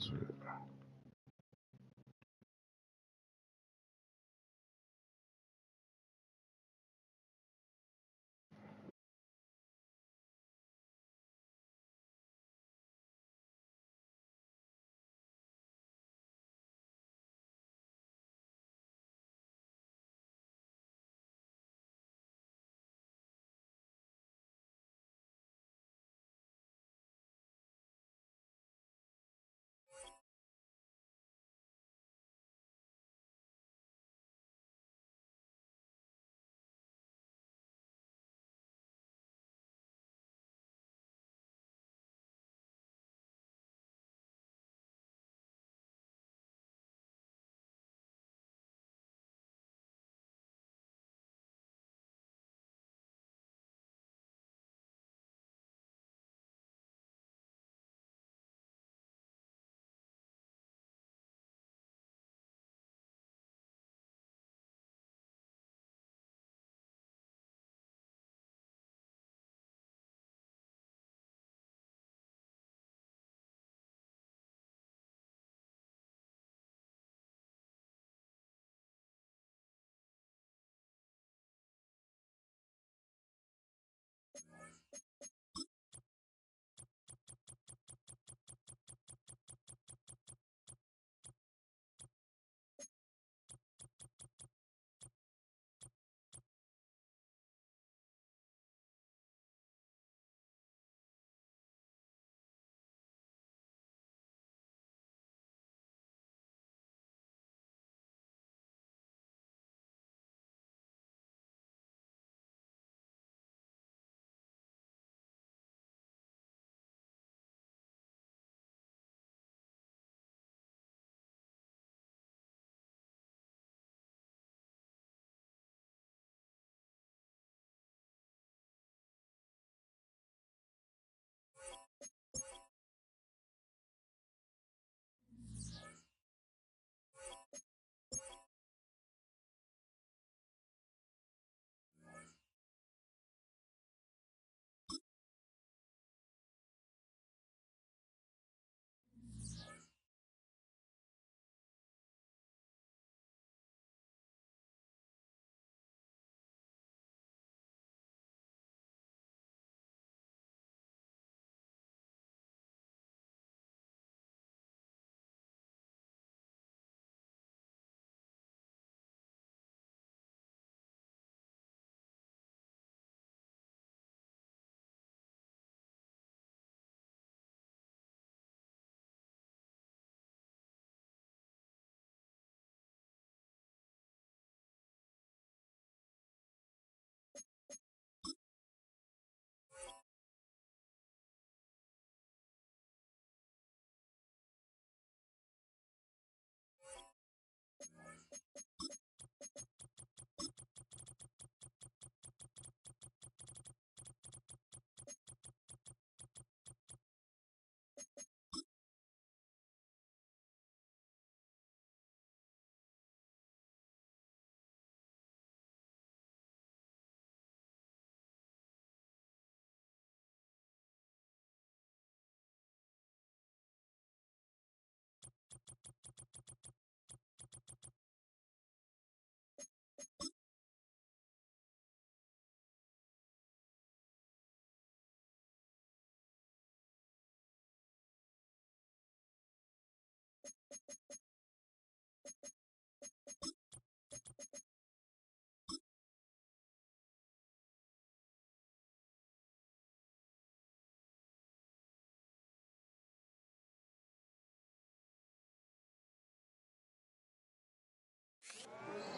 Sweet.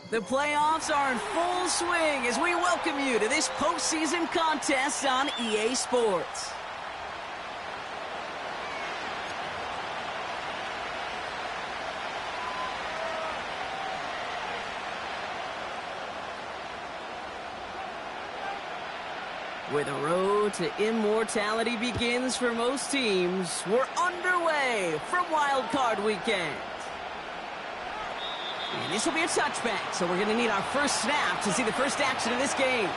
The playoffs are in full swing as we welcome you to this postseason contest on EA Sports. Where the road to immortality begins for most teams, we're underway from Wild Card Weekend. And this will be a touchback, so we're going to need our first snap to see the first action of this game.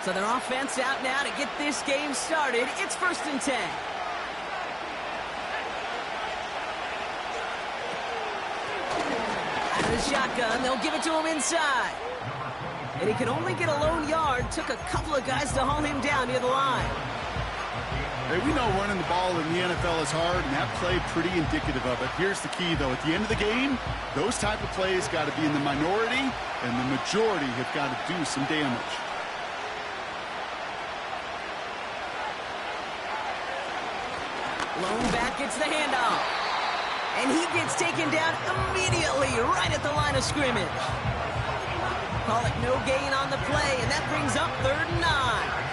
So their offense out now to get this game started. It's 1st and 10. Out of the shotgun, they'll give it to him inside. And he could only get a lone yard. Took a couple of guys to haul him down near the line. Hey, we know running the ball in the NFL is hard, and that play pretty indicative of it. Here's the key, though. At the end of the game, those type of plays got to be in the minority, and the majority have got to do some damage. Lone back gets the handoff. And he gets taken down immediately right at the line of scrimmage. Call it no gain on the play, and that brings up 3rd and 9.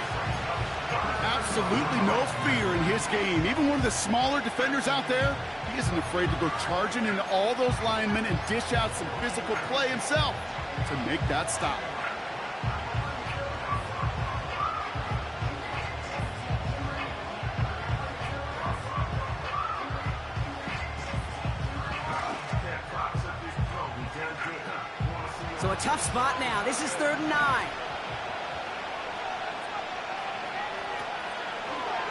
Absolutely no fear in his game. Even one of the smaller defenders out there, he isn't afraid to go charging into all those linemen and dish out some physical play himself to make that stop. So a tough spot now. This is 3rd and 9.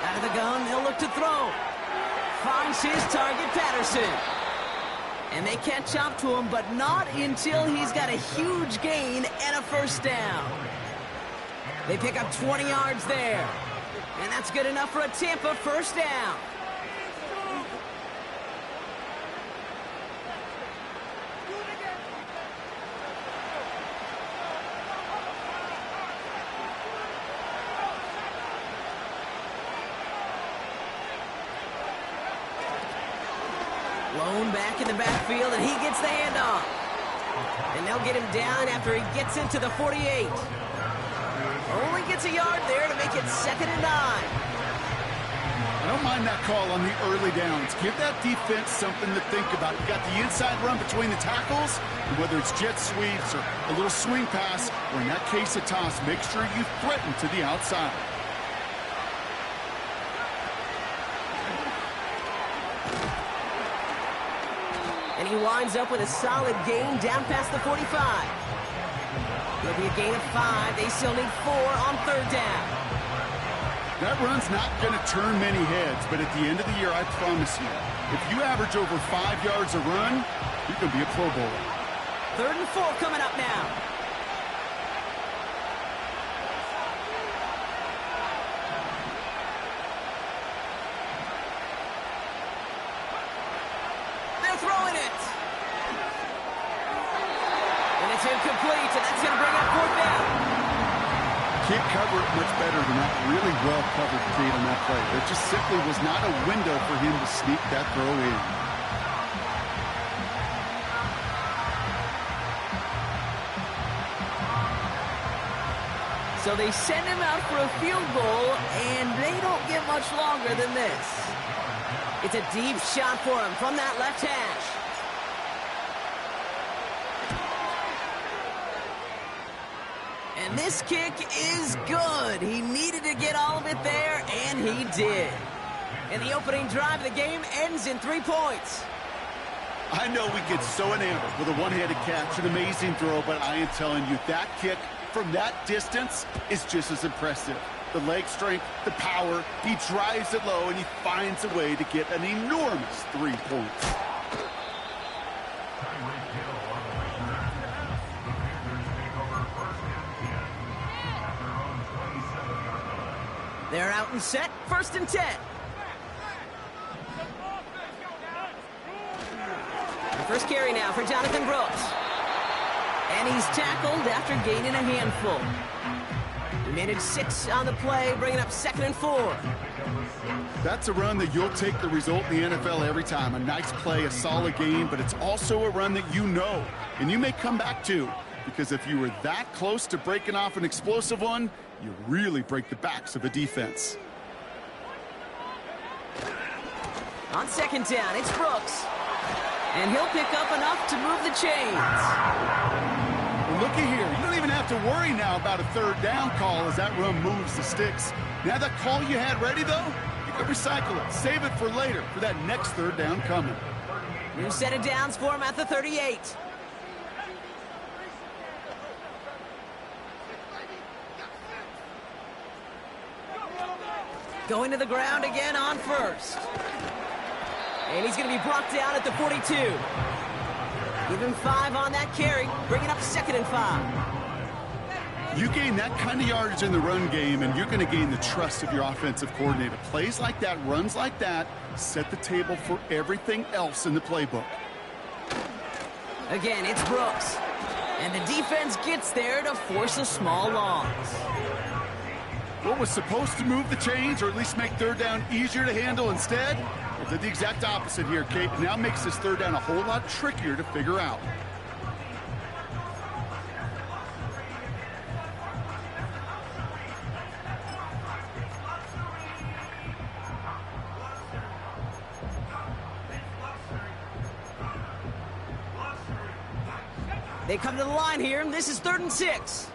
Out of the gun, they'll look to throw. Finds his target, Patterson. And they catch up to him, but not until he's got a huge gain and a 1st down. They pick up 20 yards there. And that's good enough for a Tampa 1st down. Lone back in the backfield, and he gets the handoff. And they'll get him down after he gets into the 48. Only gets a yard there to make it 2nd and 9. I don't mind that call on the early downs. Give that defense something to think about. You got the inside run between the tackles, and whether it's jet sweeps or a little swing pass, or in that case a toss, make sure you threaten to the outside. And he winds up with a solid gain down past the 45. It'll be a gain of 5. They still need 4 on 3rd down. That run's not going to turn many heads, but at the end of the year, I promise you, if you average over 5 yards a run, you can be a Pro Bowler. 3rd and 4 coming up now. Throwing it. And it's incomplete, and that's going to bring up 4th down. Can't cover it much better than that really well-covered feed on that play. There just simply was not a window for him to sneak that throw in. So they send him out for a field goal, and they don't get much longer than this. It's a deep shot for him from that left hash. And this kick is good. He needed to get all of it there, and he did. And the opening drive of the game ends in 3 points. I know we get so enamored with a one-handed catch, an amazing throw, but I am telling you, that kick from that distance is just as impressive. The leg strength, the power, he drives it low, and he finds a way to get an enormous 3 points. They're out and set, 1st and 10. The first carry now for Jonathan Brooks. And he's tackled after gaining a handful. He managed 6 on the play, bringing up 2nd and 4. That's a run that you'll take the result in the NFL every time. A nice play, a solid game, but it's also a run that you know, and you may come back to, because if you were that close to breaking off an explosive one, you really break the backs of a defense. On 2nd down, it's Brooks. And he'll pick up enough to move the chains. Well, looky here. You don't even have to worry now about a 3rd down call as that run moves the sticks. Now that call you had ready, though, you can recycle it. Save it for later for that next 3rd down coming. New set of downs for him at the 38. Going to the ground again on first. And he's going to be brought down at the 42. Give him 5 on that carry, bringing up 2nd and 5. You gain that kind of yardage in the run game, and you're going to gain the trust of your offensive coordinator. Plays like that, runs like that, set the table for everything else in the playbook. Again, it's Brooks. And the defense gets there to force a small loss. What was supposed to move the chains, or at least make 3rd down easier to handle instead? It did the exact opposite here, Kate. It now makes this 3rd down a whole lot trickier to figure out. They come to the line here, and this is 3rd and 6.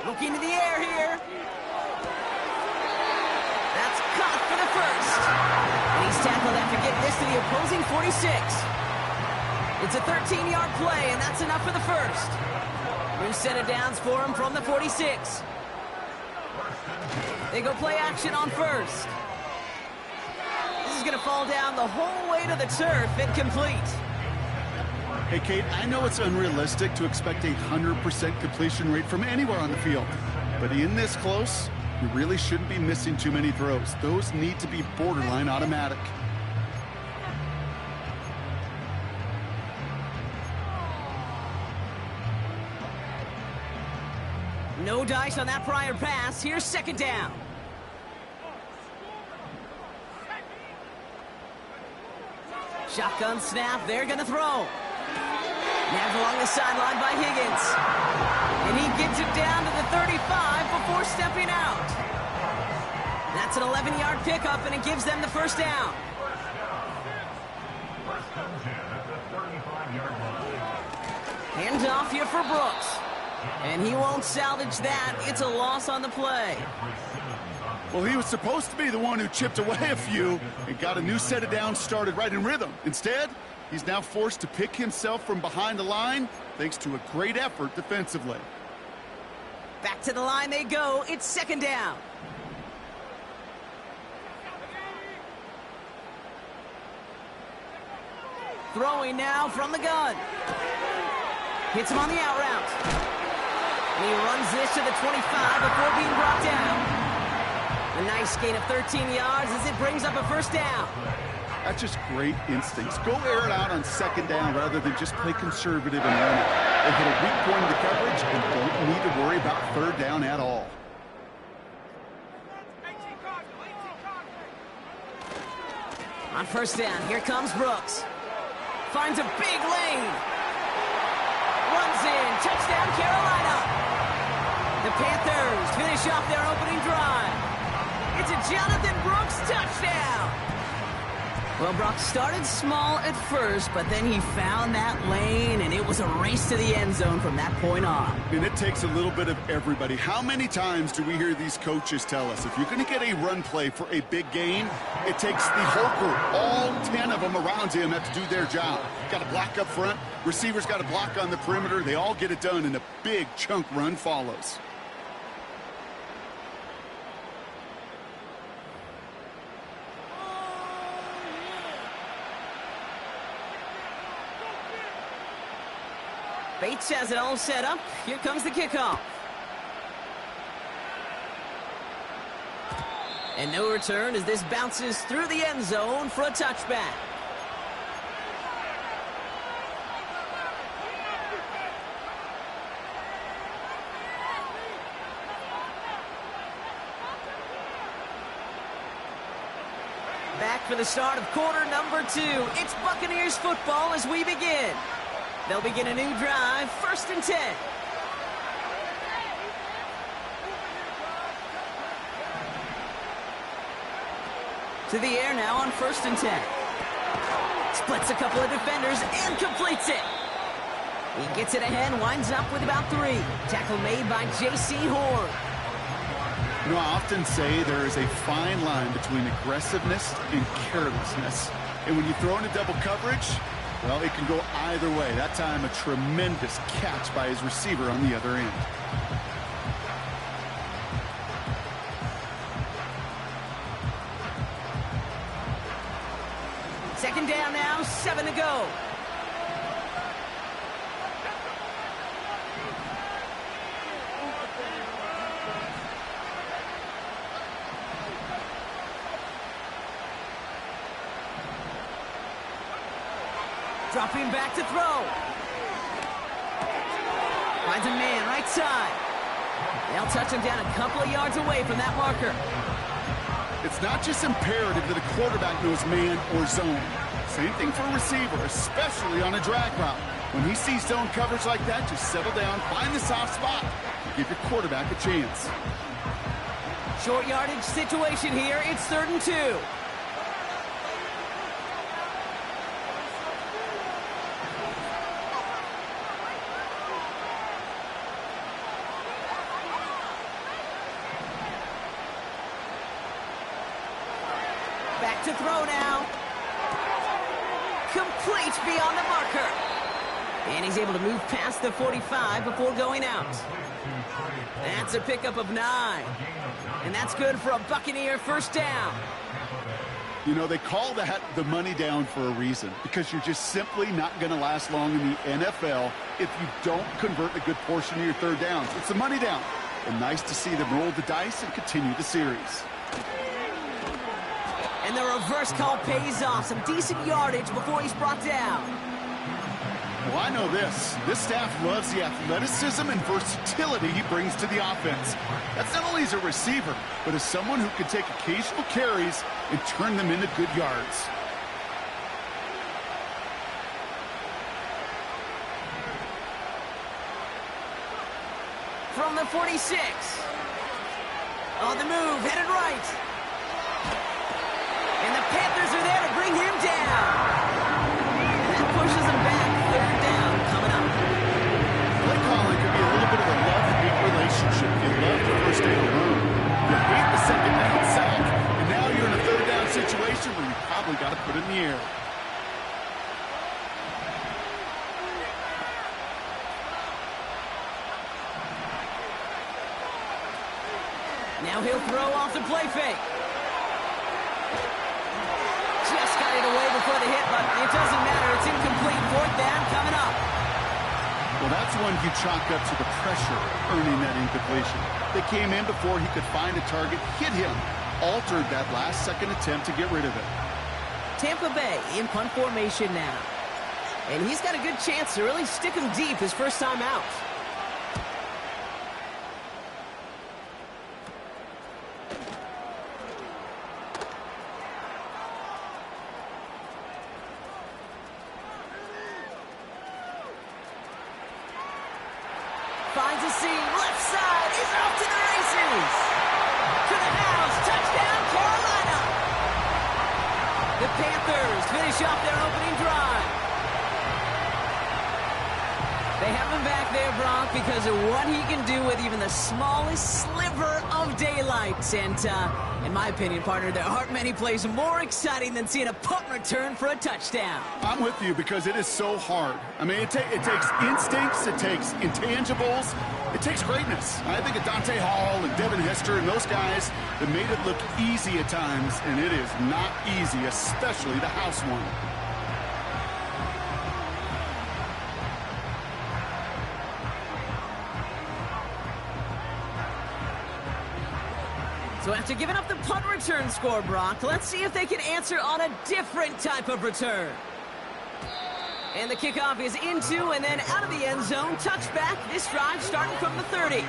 Looking to the air here. That's caught for the first. And he's tackled after getting this to the opposing 46. It's a 13-yard play, and that's enough for the first. New set of downs for him from the 46. They go play action on first. This is going to fall down the whole way to the turf, incomplete. Hey, Kate, I know it's unrealistic to expect a 100% completion rate from anywhere on the field. But in this close, you really shouldn't be missing too many throws. Those need to be borderline automatic. No dice on that prior pass. Here's 2nd down. Shotgun snap. They're going to throw. Nabbed along the sideline by Higgins. And he gets it down to the 35 before stepping out. That's an 11-yard pickup, and it gives them the 1st down. Hands off here for Brooks. And he won't salvage that. It's a loss on the play. Well, he was supposed to be the one who chipped away a few and got a new set of downs started right in rhythm. Instead, he's now forced to pick himself from behind the line thanks to a great effort defensively. Back to the line they go. It's 2nd down. Throwing now from the gun. Hits him on the out route. And he runs this to the 25 before being brought down. A nice gain of 13 yards as it brings up a 1st down. That's just great instincts. Go air it out on 2nd down rather than just play conservative and run it. They hit a weak point in the coverage and don't need to worry about 3rd down at all. On 1st down, here comes Brooks. Finds a big lane. Runs in. Touchdown, Carolina. The Panthers finish off their opening drive. It's a Jonathan Brooks touchdown. Well, Brock started small at first, but then he found that lane, and it was a race to the end zone from that point on. And it takes a little bit of everybody. How many times do we hear these coaches tell us, if you're going to get a run play for a big gain, it takes the whole group, all 10 of them around him have to do their job. Got to block up front, receivers got to block on the perimeter. They all get it done, and a big chunk run follows. Bates has it all set up. Here comes the kickoff. And no return as this bounces through the end zone for a touchback. Back for the start of quarter number 2. It's Buccaneers football as we begin. They'll begin a new drive, 1st and 10. To the air now on 1st and 10. Splits a couple of defenders and completes it. He gets it ahead, winds up with about 3. Tackle made by J.C. Horn. You know, I often say there is a fine line between aggressiveness and carelessness. And when you throw into double coverage, Well, it can go either way. That time, a tremendous catch by his receiver on the other end. Second down now, 7 to go. Dropping back to throw. Finds a man right side. They'll touch him down a couple of yards away from that marker. It's not just imperative that a quarterback knows man or zone. Same thing for a receiver, especially on a drag route. When he sees zone coverage like that, just settle down, find the soft spot, and give your quarterback a chance. Short yardage situation here. It's 3rd and 2. Back to throw now. Complete beyond the marker. And he's able to move past the 45 before going out. That's a pickup of 9. And that's good for a Buccaneer first down. You know, they call that the money down for a reason, because you're just simply not going to last long in the NFL if you don't convert a good portion of your third downs. It's a money down. And nice to see them roll the dice and continue the series. And the reverse call pays off. Some decent yardage before he's brought down. Well, I know this. This staff loves the athleticism and versatility he brings to the offense. That's not only as a receiver, but as someone who can take occasional carries and turn them into good yards. From the 46. On the move, headed right. And the Panthers are there to bring him down. And that pushes him back. 3rd down coming up. Play calling can be a little bit of a love-hate relationship. You love the first down run. You hate the second down sack. And now you're in a 3rd down situation where you probably got to put it in the air. Now he'll throw off the play fake. Just got it away before the hit, but it doesn't matter. It's incomplete. 4th down coming up. Well, that's one you chalk up to the pressure earning that incompletion. They came in before he could find a target, hit him, altered that last-second attempt to get rid of it. Tampa Bay in punt formation now. And he's got a good chance to really stick him deep his first time out. Finds a seam, left side, he's off to the races. To the house, touchdown, Carolina. The Panthers finish off their opening drive. They have him back there, Brock, because of what he can do with even the smallest sliver of daylight. And in my opinion, partner, there aren't many plays more exciting than seeing a punt return for a touchdown. I'm with you because it is so hard. I mean, it takes instincts, it takes intangibles, it takes greatness. I think of Dante Hall and Devin Hester and those guys that made it look easy at times, and it is not easy, especially the house one. So after giving up the punt return score, Brock, let's see if they can answer on a different type of return. And the kickoff is into and then out of the end zone. Touchback, this drive starting from the 30.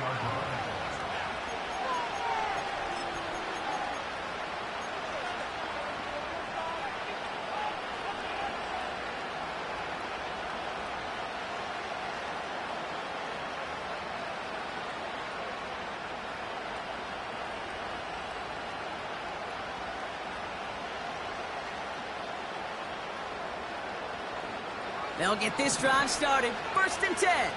They'll get this drive started. 1st and 10.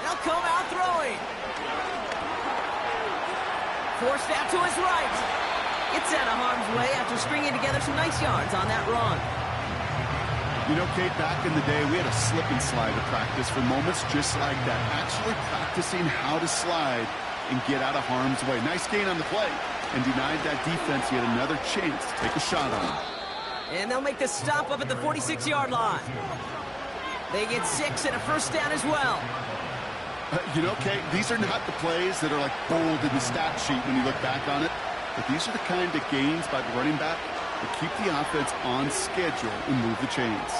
They'll come out throwing. Forced out to his right. It's out of harm's way after stringing together some nice yards on that run. You know, Kate, back in the day, we had a slip and slide to practice for moments just like that. Actually practicing how to slide and get out of harm's way. Nice gain on the play. And denied that defense yet another chance to take a shot on him. And they'll make the stop up at the 46-yard line. They get 6 and a first down as well. You know, Kate, these are not the plays that are like bold in the stat sheet when you look back on it. But these are the kind of gains by the running back that keep the offense on schedule and move the chains.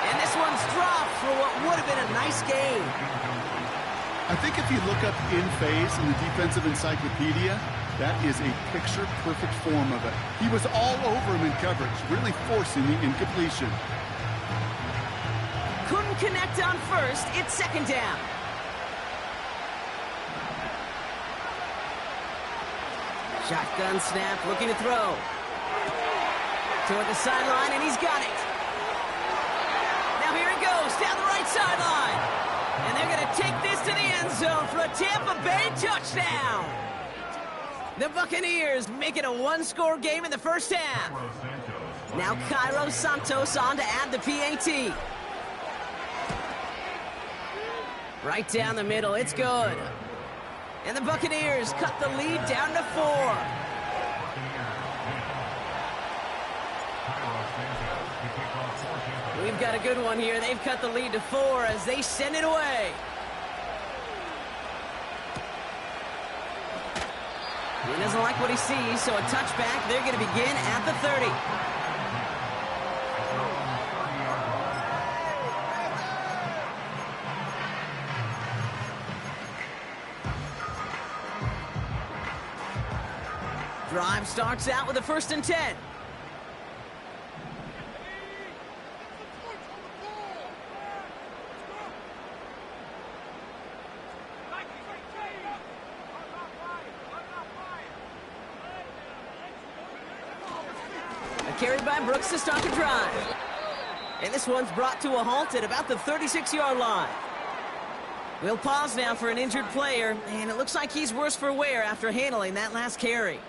And this one's dropped for what would have been a nice gain. I think if you look up in phase in the defensive encyclopedia, that is a picture-perfect form of it. He was all over him in coverage, really forcing the incompletion. Couldn't connect on first. It's second down. Shotgun snap, looking to throw. Toward the sideline, and he's got it. Now here he goes, down the right sideline. And they're going to take this to the end zone for a Tampa Bay touchdown. The Buccaneers make it a one-score game in the first half. Now Cairo Santos on to add the PAT. Right down the middle, it's good. And the Buccaneers cut the lead down to 4. We've got a good one here. They've cut the lead to 4 as they send it away. He doesn't like what he sees, so a touchback. They're going to begin at the 30. Drive starts out with a 1st and 10. Carried by Brooks to start the drive. And this one's brought to a halt at about the 36-yard line. We'll pause now for an injured player, and it looks like he's worse for wear after handling that last carry.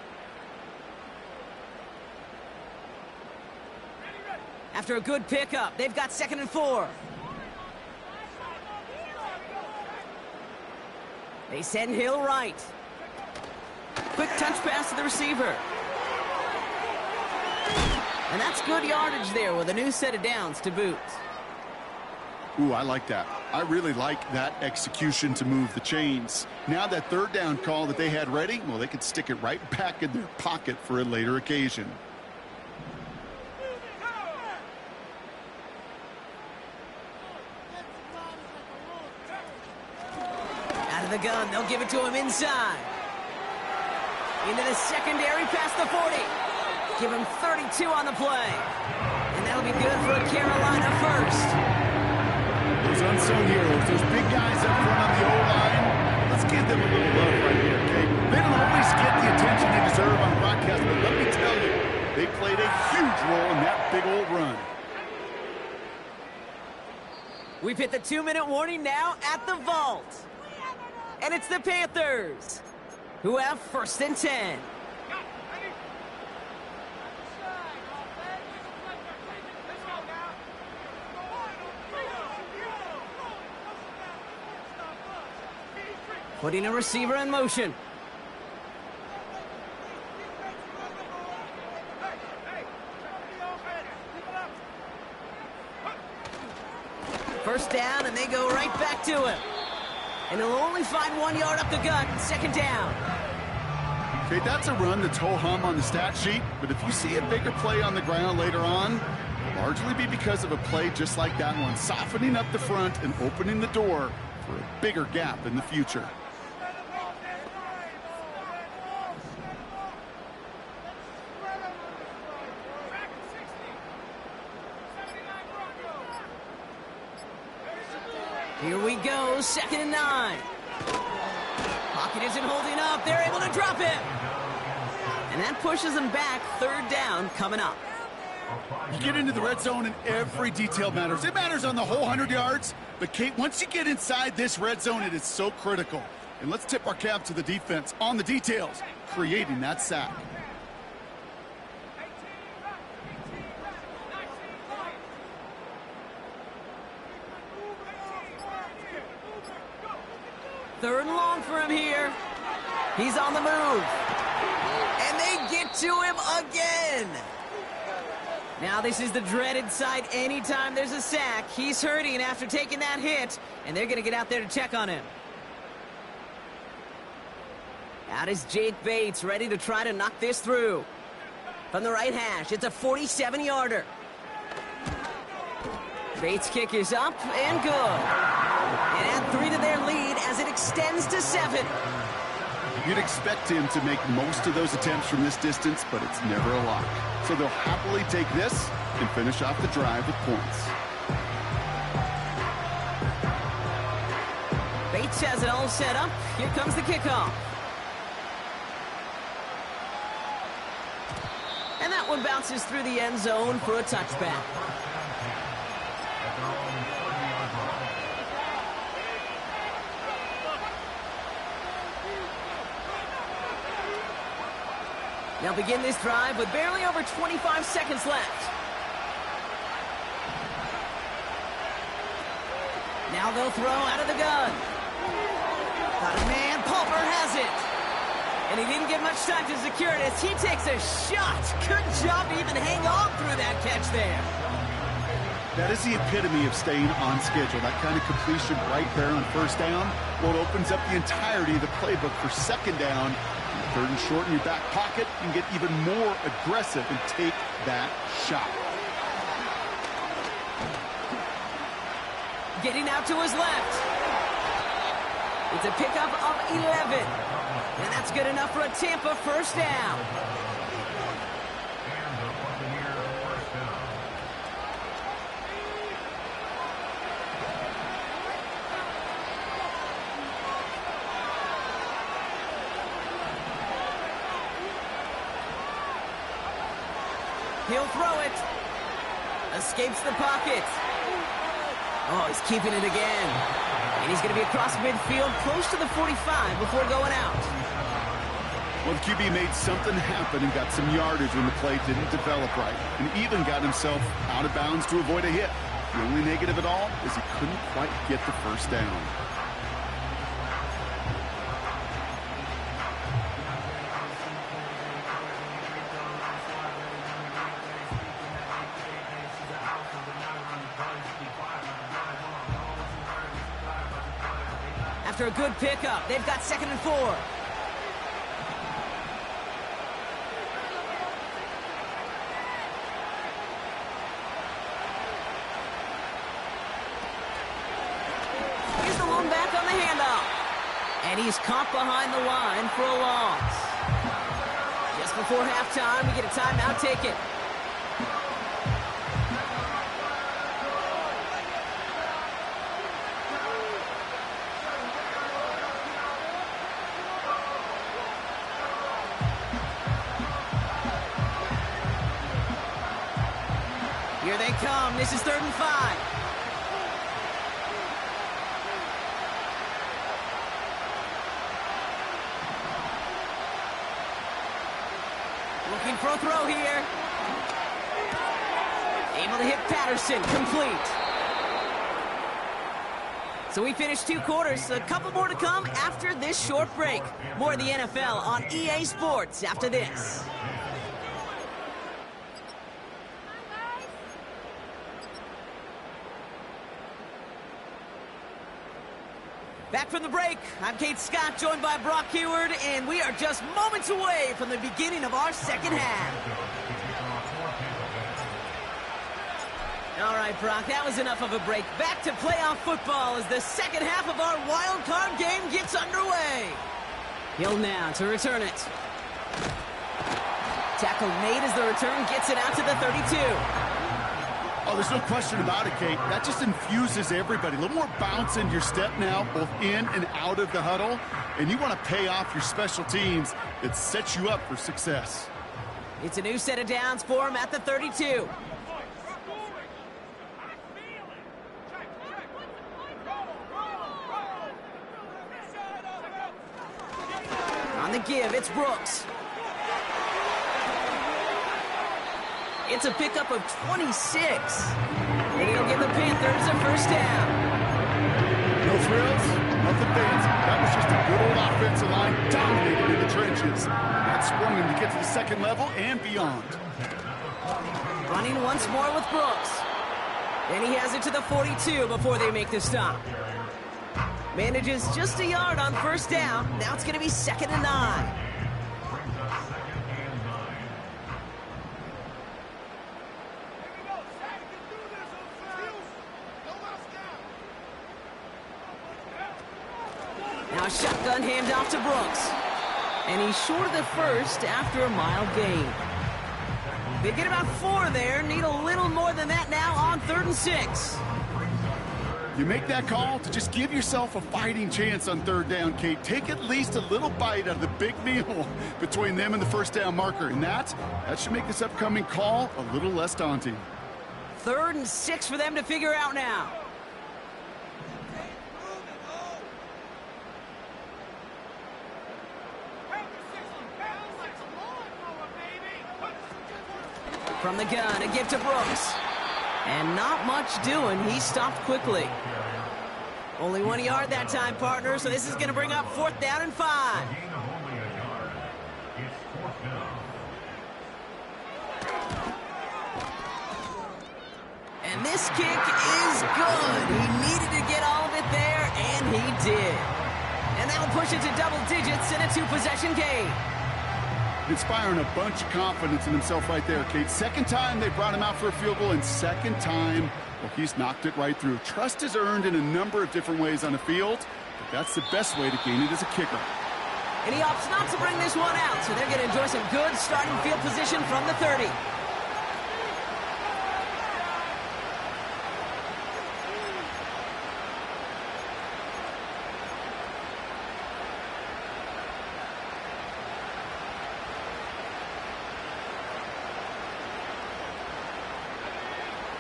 After a good pickup, they've got 2nd and 4. They send Hill right. Quick touch pass to the receiver. And that's good yardage there with a new set of downs to boot. Ooh, I like that. I really like that execution to move the chains. Now that 3rd down call that they had ready, well, they could stick it right back in their pocket for a later occasion. Out of the gun, they'll give it to him inside. Into the secondary past the 40. Give him 32 on the play. And that'll be good for a Carolina first. Those unsung heroes, those big guys up front on the O-line, let's give them a little love right here, okay? They don't always get the attention they deserve on broadcast, but let me tell you, they played a huge role in that big old run. We've hit the 2-minute warning now at the vault. And it's the Panthers, who have 1st and 10. Putting a receiver in motion. First down, and they go right back to him. And he'll only find 1 yard up the gut, 2nd down. Okay, that's a run that's ho-hum on the stat sheet, but if you see a bigger play on the ground later on, it'll largely be because of a play just like that one, softening up the front and opening the door for a bigger gap in the future. Here we go, 2nd and 9. Pocket isn't holding up. They're able to drop it. And that pushes them back. 3rd down coming up. You get into the red zone and every detail matters. It matters on the whole 100 yards. But, Kate, once you get inside this red zone, it is so critical. And let's tip our cap to the defense on the details, creating that sack. Third and long for him here. He's on the move. And they get to him again. Now this is the dreaded sight anytime there's a sack. He's hurting after taking that hit, and they're going to get out there to check on him. Out is Jake Bates, ready to try to knock this through. From the right hash, it's a 47-yarder. Bates' kick is up and good. And add 3 to their lead as it extends to 7. You'd expect him to make most of those attempts from this distance, but it's never a lock. So they'll happily take this and finish off the drive with points. Bates has it all set up. Here comes the kickoff. And that one bounces through the end zone for a touchback. They'll begin this drive with barely over 25 seconds left. Now they'll throw out of the gun. Got a man, Pulper has it. And he didn't get much time to secure it as he takes a shot. Good job to even hang on through that catch there. That is the epitome of staying on schedule. That kind of completion right there on first down. Well, it opens up the entirety of the playbook for second down. Third and short in your back pocket, you can get even more aggressive and take that shot. Getting out to his left. It's a pickup of 11. And that's good enough for a Tampa first down. He'll throw it. Escapes the pocket. Oh, he's keeping it again. And he's going to be across midfield, close to the 45 before going out. Well, the QB made something happen and got some yardage when the play didn't develop right. And even got himself out of bounds to avoid a hit. The only negative at all is he couldn't quite get the first down. After a good pickup, they've got 2nd and 4. Here's the lone back on the handoff. And he's caught behind the line for a loss. Just before halftime, we get a timeout taken. Here they come. This is 3rd and 5. Looking for a throw here. Able to hit Patterson. Complete. So we finished 2 quarters. A couple more to come after this short break. More of the NFL on EA Sports after this. Back from the break, I'm Kate Scott, joined by Brock Heward, and we are just moments away from the beginning of our second half. All right, Brock, that was enough of a break. Back to playoff football as the second half of our wild card game gets underway. Hill now to return it. Tackle made as the return gets it out to the 32. Oh, there's no question about it, Kate. That just infuses everybody. A little more bounce in your step now, both in and out of the huddle. And you want to pay off your special teams. It sets you up for success. It's a new set of downs for him at the 32. On the give, it's Brooks. It's a pickup of 26. And he'll give the Panthers a first down. No thrills, nothing fancy. That was just a good old offensive line dominating in the trenches. That sprung him to get to the second level and beyond. Running once more with Brooks. And he has it to the 42 before they make the stop. Manages just a yard on first down. Now it's going to be 2nd and 9. Now a shotgun handoff to Brooks. And he's short of the first after a mild gain. They get about 4 there. Need a little more than that now on 3rd and 6. You make that call to just give yourself a fighting chance on 3rd down, Kate. Take at least a little bite out of the big meal between them and the first down marker. And that should make this upcoming call a little less daunting. 3rd and 6 for them to figure out now. From the gun, a give to Brooks. And not much doing. He stopped quickly. Only 1 yard that time, partner, so this is going to bring up 4th down and 5. And this kick is good. He needed to get all of it there, and he did. And that'll push it to double digits in a 2-possession game. Inspiring a bunch of confidence in himself right there, Kate. 2nd time they brought him out for a field goal, and 2nd time, well, he's knocked it right through. Trust is earned in a number of different ways on the field, but that's the best way to gain it as a kicker. And he opts not to bring this one out, so they're going to enjoy some good starting field position from the 30.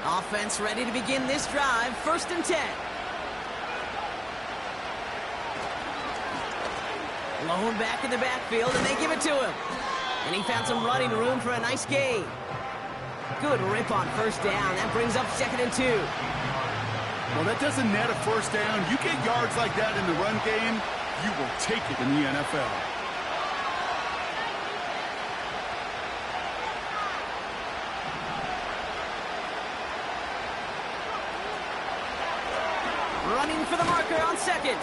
Offense ready to begin this drive. 1st and 10. Lone back in the backfield, and they give it to him. And he found some running room for a nice gain. Good rip on first down. That brings up 2nd and 2. Well, that doesn't net a first down. You get yards like that in the run game, you will take it in the NFL. Running for the marker on 2nd.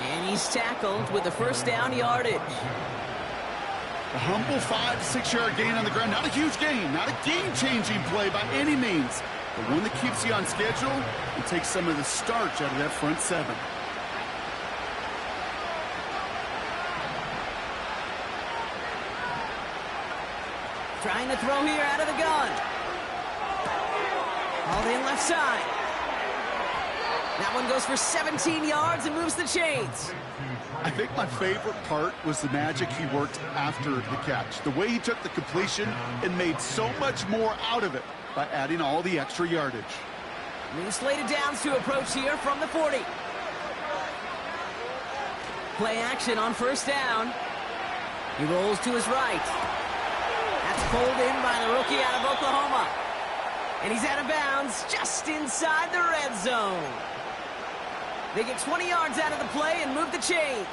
And he's tackled with the first down yardage. A humble 5 to 6 yard gain on the ground. Not a huge gain, not a game-changing play by any means, but one that keeps you on schedule and takes some of the starch out of that front 7. Trying to throw here out of the gun. All in left side. That one goes for 17 yards and moves the chains. I think my favorite part was the magic he worked after the catch. The way he took the completion and made so much more out of it by adding all the extra yardage. New slated downs to approach here from the 40. Play action on first down. He rolls to his right. That's pulled in by the rookie out of Oklahoma. And he's out of bounds just inside the red zone. They get 20 yards out of the play and move the chains.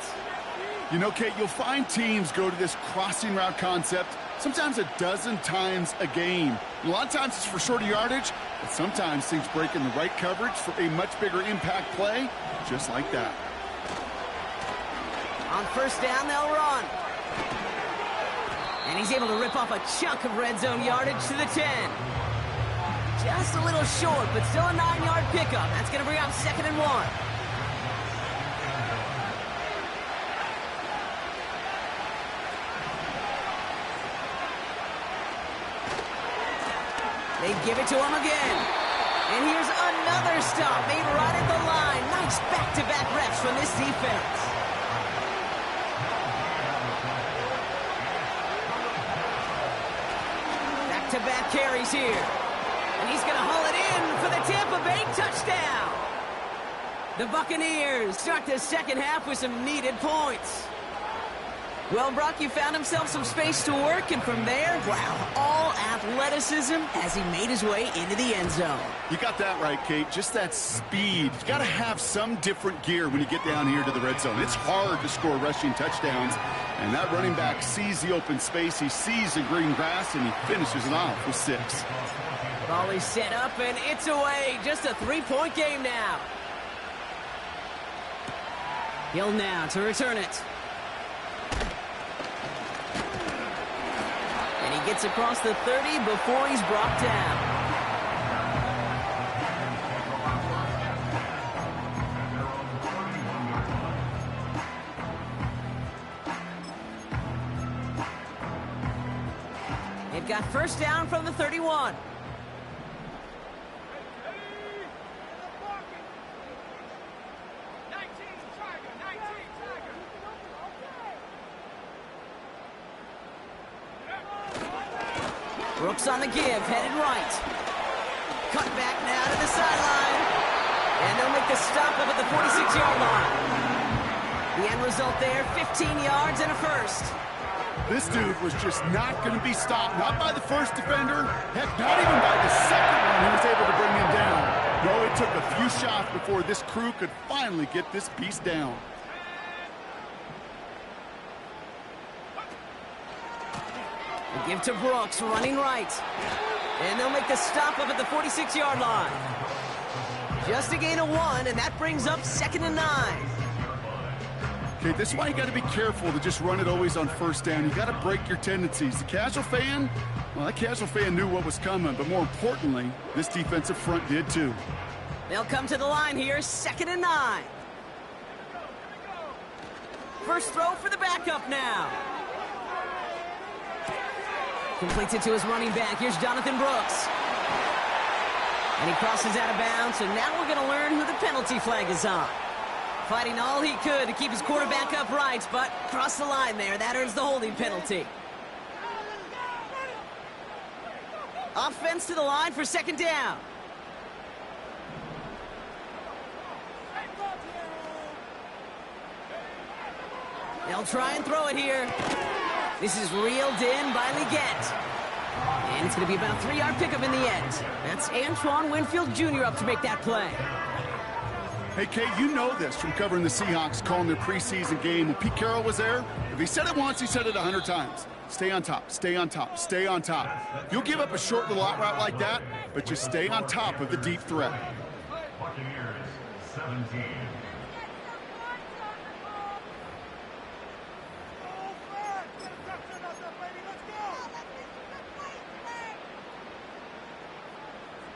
You know, Kate, you'll find teams go to this crossing route concept sometimes a dozen times a game. A lot of times it's for shorter yardage, but sometimes things break in the right coverage for a much bigger impact play, just like that. On first down, they'll run. And he's able to rip off a chunk of red zone yardage to the 10. Just a little short, but still a 9-yard pickup. That's going to bring up 2nd and 1. They give it to him again. And here's another stop made right at the line. Nice back-to-back reps from this defense. Back-to-back carries here. And he's going to haul it in for the Tampa Bay touchdown. The Buccaneers start the second half with some needed points. Well, Brock, you found himself some space to work, and from there, wow, all athleticism as he made his way into the end zone. You got that right, Kate. Just that speed. You got to have some different gear when you get down here to the red zone. It's hard to score rushing touchdowns, and that running back sees the open space, he sees the green grass, and he finishes it off with 6. Ball is set up, and it's away. Just a 3-point game now. Hill now to return it. And he gets across the 30 before he's brought down. They've got first down from the 31. Brooks on the give, headed right. Cut back now to the sideline. And they'll make the stop up at the 46-yard line. The end result there, 15 yards and a first. This dude was just not going to be stopped, not by the first defender, heck, not even by the second one who was able to bring him down. No, it took a few shots before this crew could finally get this beast down. They give to Brooks, running right. And they'll make the stop up at the 46-yard line. Just a gain of 1, and that brings up 2nd and 9. Okay, this is why you got to be careful to just run it always on first down. You got to break your tendencies. The casual fan, well, that casual fan knew what was coming, but more importantly, this defensive front did too. They'll come to the line here, 2nd and 9. First throw for the backup now. Completes it to his running back. Here's Jonathan Brooks. And he crosses out of bounds, so now we're going to learn who the penalty flag is on. Fighting all he could to keep his quarterback upright, but crossed the line there. That earns the holding penalty. Offense to the line for 2nd down. They'll try and throw it here. This is reeled in by Leggett. And it's going to be about a 3-yard pickup in the end. That's Antoine Winfield Jr. up to make that play. Hey, Kate, you know this from covering the Seahawks, calling their preseason game. When Pete Carroll was there, if he said it once, he said it 100 times. Stay on top, stay on top, stay on top. You'll give up a short little out route like that, but just stay on top of the deep threat. Buccaneers, 17.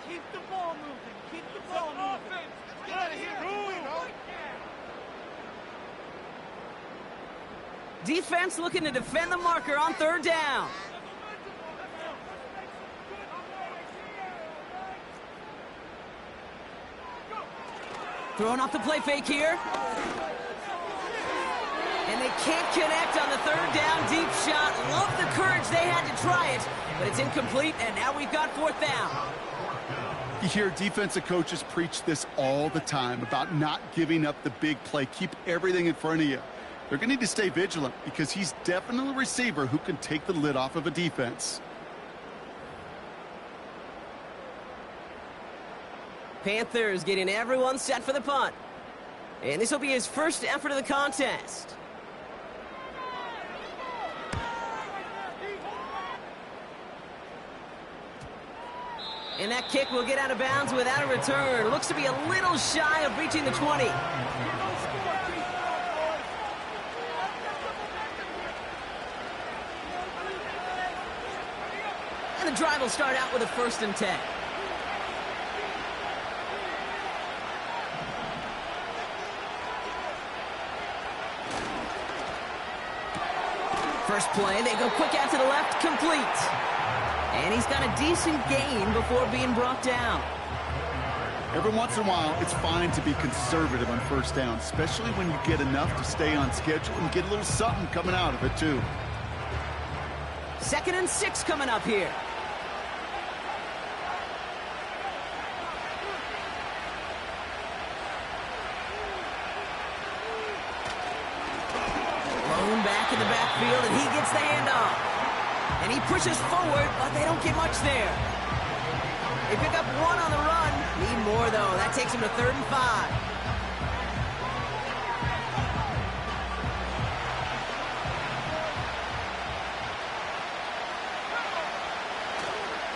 Keep the ball moving. Keep the ball moving. Get out of here. Defense looking to defend the marker on 3rd down. Throwing off the play fake here. And they can't connect on the 3rd down deep shot. Love the courage they had to try it, but it's incomplete, and now we've got 4th down. You hear defensive coaches preach this all the time about not giving up the big play. Keep everything in front of you. They're going to need to stay vigilant because he's definitely a receiver who can take the lid off of a defense. Panthers getting everyone set for the punt. And this will be his first effort of the contest. And that kick will get out of bounds without a return. Looks to be a little shy of reaching the 20. And the drive will start out with a 1st and 10. First play, they go quick out to the left, complete. And he's got a decent gain before being brought down. Every once in a while, it's fine to be conservative on first down, especially when you get enough to stay on schedule and get a little something coming out of it, too. 2nd and 6 coming up here. Blown back in the backfield, and he gets the handoff. And he pushes forward, but they don't get much there. They pick up one on the run. Need more, though. That takes him to 3rd and 5.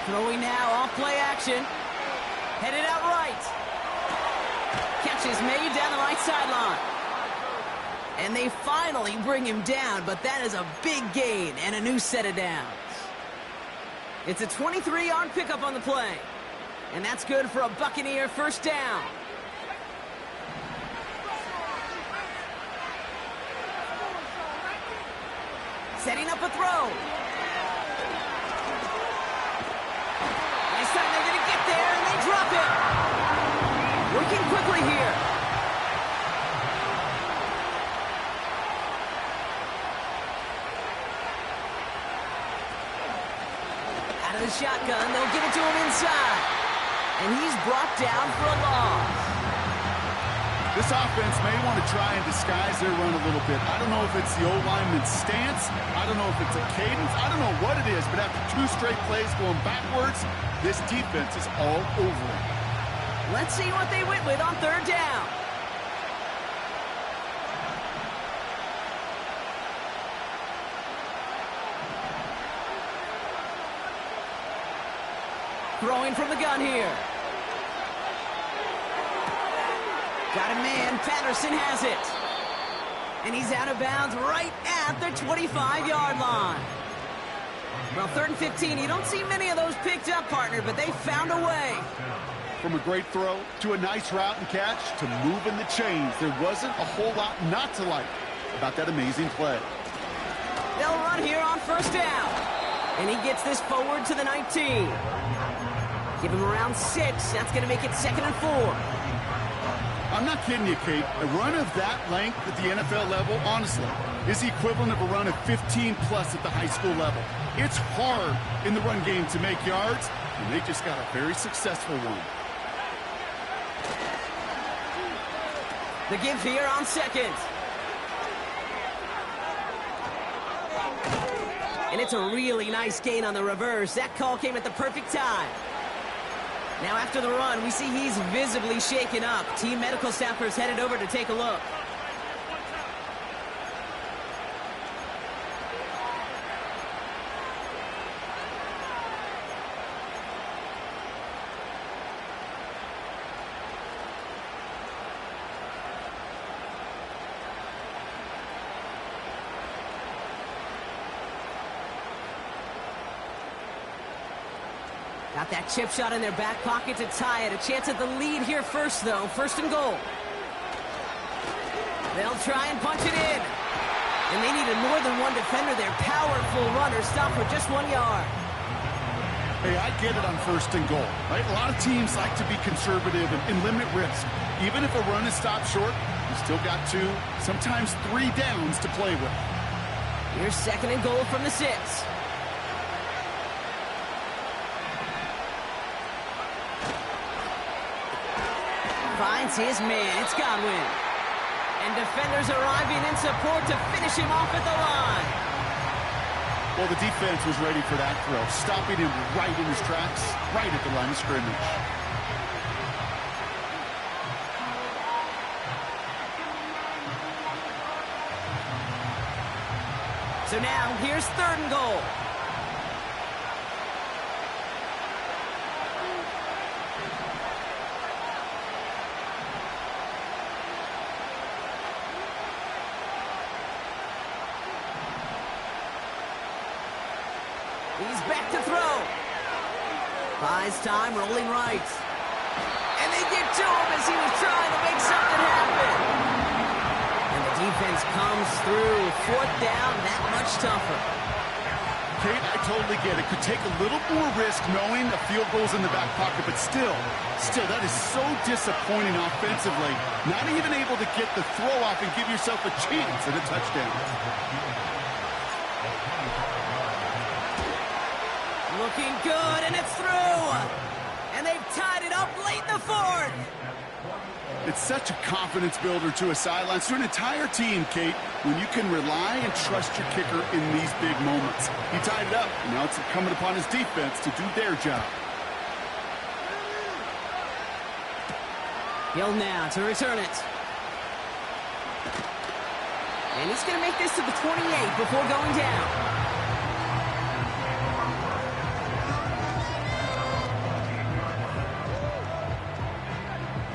Throwing now, off play action. Headed out right. Catch is made down the right sideline. And they finally bring him down, but that is a big gain and a new set of downs. It's a 23-yard pickup on the play. And that's good for a Buccaneer first down. Setting up a throw. This time they're going to get there, and they drop it. Working quickly here. Out of the shotgun, they'll give it to him inside. And he's brought down for a loss. This offense may want to try and disguise their run a little bit. I don't know if it's the O-lineman's stance. I don't know if it's a cadence. I don't know what it is, but after 2 straight plays going backwards, this defense is all over it. Let's see what they went with on 3rd down. Throwing from the gun here. Got a man. Patterson has it. And he's out of bounds right at the 25-yard line. Well, 3rd and 15. You don't see many of those picked up, partner, but they found a way. From a great throw to a nice route and catch to moving the chains, there wasn't a whole lot not to like about that amazing play. They'll run here on 1st down. And he gets this forward to the 19. Give him around 6. That's going to make it 2nd and 4. I'm not kidding you, Kate. A run of that length at the NFL level, honestly, is the equivalent of a run of 15-plus at the high school level. It's hard in the run game to make yards, and they just got a very successful one. The give here on 2nd. And it's a really nice gain on the reverse. That call came at the perfect time. Now after the run, we see he's visibly shaken up. Team medical staffers headed over to take a look. Got that chip shot in their back pocket to tie it. A chance at the lead here first, though. 1st and goal. They'll try and punch it in. And they needed more than one defender. Their powerful runner stopped for just 1 yard. Hey, I get it on 1st and goal, right? A lot of teams like to be conservative and limit risk. Even if a run is stopped short, you still got 2, sometimes 3 downs to play with. Here's 2nd and goal from the 6. Finds his man. It's Godwin. And defenders arriving in support to finish him off at the line. Well, the defense was ready for that throw, stopping him right in his tracks, right at the line of scrimmage. So now, here's 3rd and goal. He's back to throw. Buys time, rolling right. And they get to him as he was trying to make something happen. And the defense comes through. 4th down, that much tougher. Kate, I totally get it. Could take a little more risk knowing a field goal's in the back pocket, but still, that is so disappointing offensively. Not even able to get the throw off and give yourself a chance at a touchdown. Looking good, and it's through. And they've tied it up late in the 4th. It's such a confidence builder to a sideline, to an entire team, Kate, when you can rely and trust your kicker in these big moments. He tied it up, and now it's incumbent upon his defense to do their job. Hill now to return it. And he's going to make this to the 28 before going down.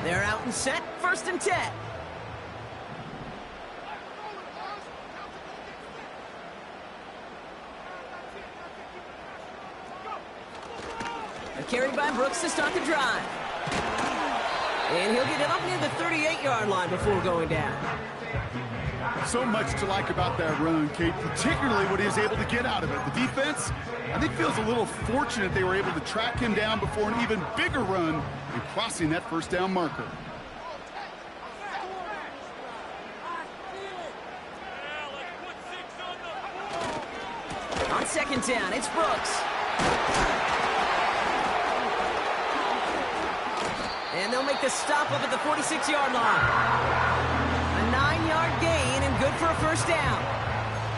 They're out and set, 1st and 10. A carry by Brooks to start the drive. And he'll get it up near the 38-yard line before going down. So much to like about that run, Kate, particularly what he was able to get out of it. The defense, I think, feels a little fortunate they were able to track him down before an even bigger run and crossing that 1st down marker. On 2nd down, it's Brooks. And they'll make the stop up at the 46-yard line. A 9-yard gain and good for a 1st down.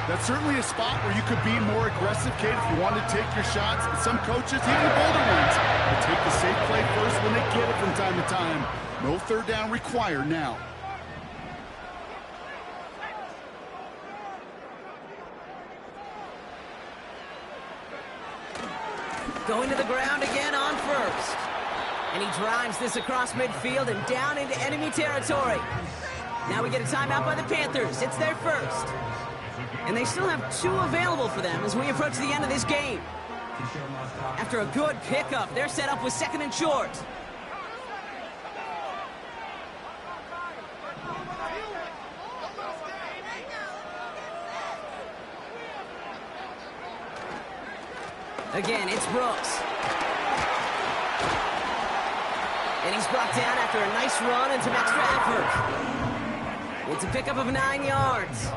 That's certainly a spot where you could be more aggressive, Kate, if you want to take your shots. And some coaches, even the bolder ones, will take the safe play first when they get it from time to time. No 3rd down required now. Going to the ground again on 1st. And he drives this across midfield and down into enemy territory. Now we get a timeout by the Panthers. It's their 1st. And they still have 2 available for them as we approach the end of this game. After a good pickup, they're set up with 2nd and short. Again, it's Brooks. And he's brought down after a nice run and some extra effort. It's a pickup of 9 yards.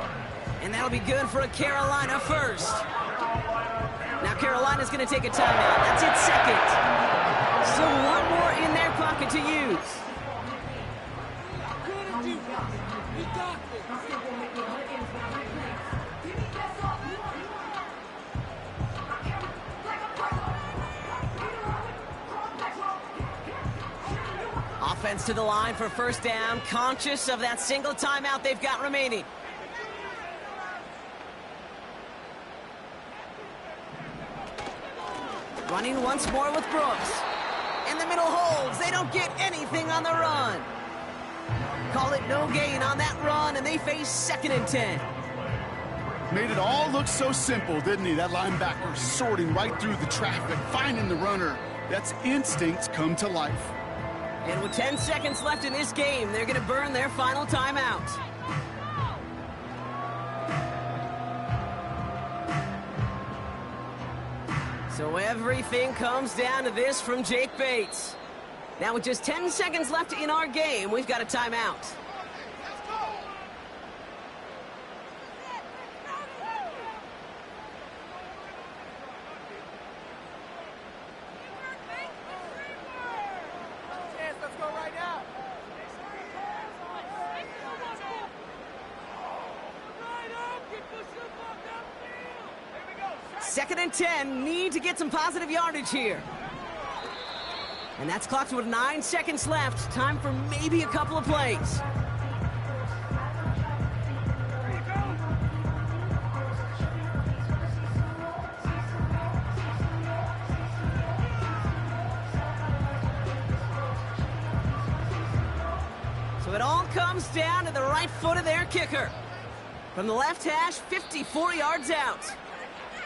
And that'll be good for a Carolina 1st. Now Carolina's going to take a timeout. That's its 2nd. Still 1 more in their pocket to use. Offense to the line for 1st down, conscious of that single timeout they've got remaining. Running once more with Brooks. And the middle holds. They don't get anything on the run. Call it no gain on that run, and they face 2nd and 10. Made it all look so simple, didn't he? That linebacker sorting right through the traffic, finding the runner. That's instincts come to life. And with 10 seconds left in this game, they're going to burn their final timeout. So everything comes down to this from Jake Bates. Now with just 10 seconds left in our game, we've got a timeout. Second and 10, need to get some positive yardage here. And that's clocked with 9 seconds left. Time for maybe a couple of plays. So it all comes down to the right foot of their kicker. From the left hash, 54 yards out.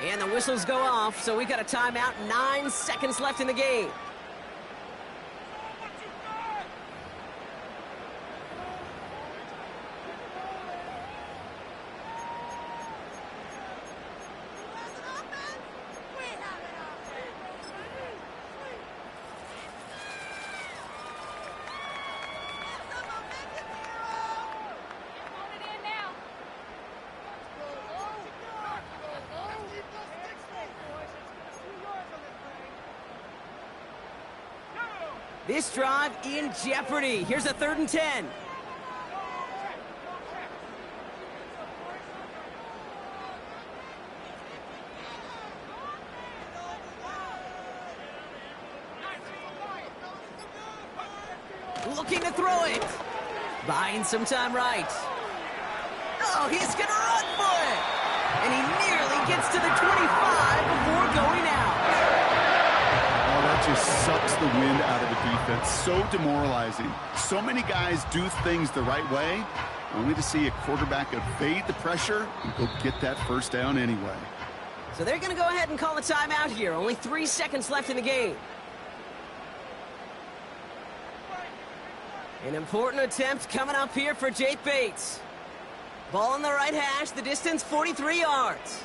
And the whistles go off, so we've got a timeout, 9 seconds left in the game. This drive in jeopardy. Here's a 3rd and 10. Looking to throw it. Buying some time right. Oh, he's going to run for it. And he nearly gets to the 25 before going out. Oh, that just sucks the wind out of the defense. So demoralizing. So many guys do things the right way, only to see a quarterback evade the pressure and go get that first down anyway. So they're going to go ahead and call a timeout here. Only 3 seconds left in the game. An important attempt coming up here for Jake Bates. Ball on the right hash, the distance 43 yards.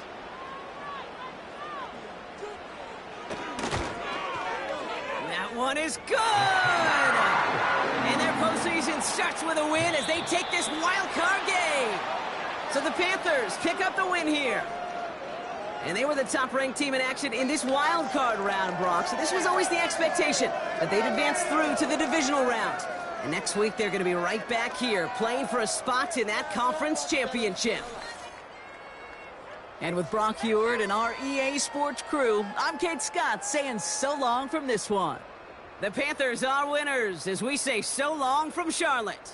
That one is good! And their postseason starts with a win as they take this wild card game. So the Panthers pick up the win here. And they were the top-ranked team in action in this wild card round, Brock. So this was always the expectation that they'd advance through to the divisional round. And next week, they're going to be right back here playing for a spot in that conference championship. And with Brock Heward and our EA Sports crew, I'm Kate Scott saying so long from this one. The Panthers are winners as we say so long from Charlotte.